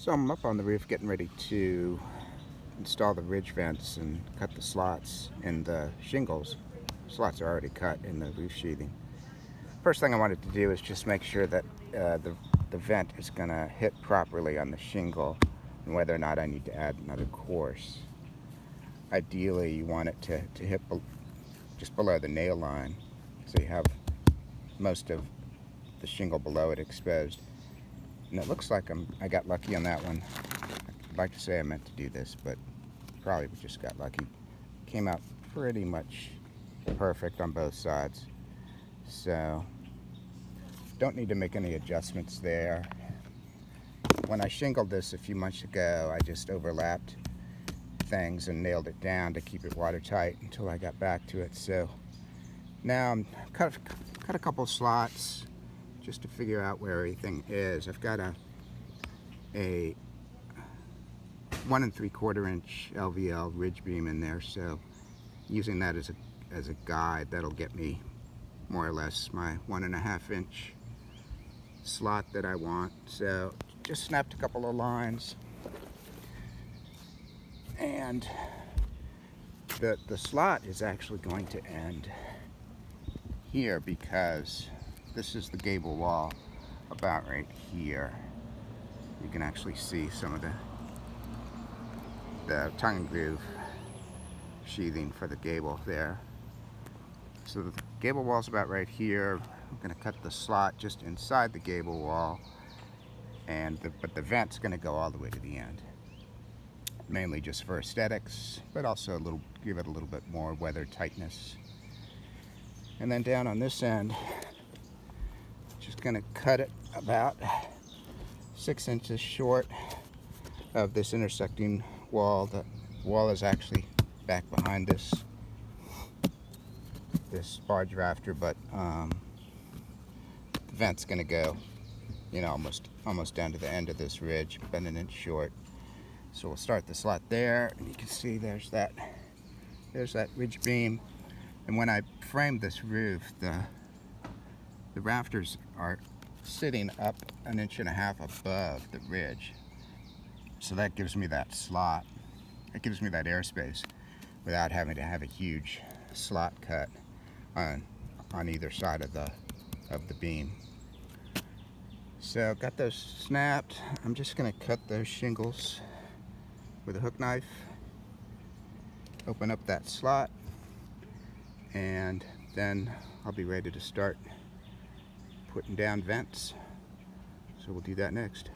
So I'm up on the roof getting ready to install the ridge vents and cut the slots in the shingles. Slots are already cut in the roof sheathing. First thing I wanted to do is just make sure that the vent is going to hit properly on the shingle and whether or not I need to add another course. Ideally, you want it to hit just below the nail line so you have most of the shingle below it exposed. And it looks like I got lucky on that one. I'd like to say I meant to do this, but probably just got lucky. Came out pretty much perfect on both sides. So don't need to make any adjustments there. When I shingled this a few months ago, I just overlapped things and nailed it down to keep it watertight until I got back to it. So now I'm cut a couple slots just to figure out where everything is. I've got a 1 3/4 inch LVL ridge beam in there, so using that as a guide, that'll get me more or less my 1.5 inch slot that I want. So just snapped a couple of lines, and the slot is actually going to end here because this is the gable wall about right here. You can actually see some of the tongue and groove sheathing for the gable there. So the gable wall's about right here. I'm going to cut the slot just inside the gable wall, but the vent's going to go all the way to the end. Mainly just for aesthetics, but also give it a little bit more weather tightness. And then down on this end, just going to cut it about 6 inches short of this intersecting wall. The wall is actually back behind this barge rafter, but the vent's going to go, almost down to the end of this ridge, about 1 inch short. So we'll start the slot there, and you can see there's that ridge beam. And when I framed this roof, the rafters are sitting up 1.5 inches above the ridge. So that gives me that slot. It gives me that airspace without having to have a huge slot cut on either side of the beam. So got those snapped. I'm just going to cut those shingles with a hook knife. Open up that slot, and then I'll be ready to start putting down vents. So we'll do that next.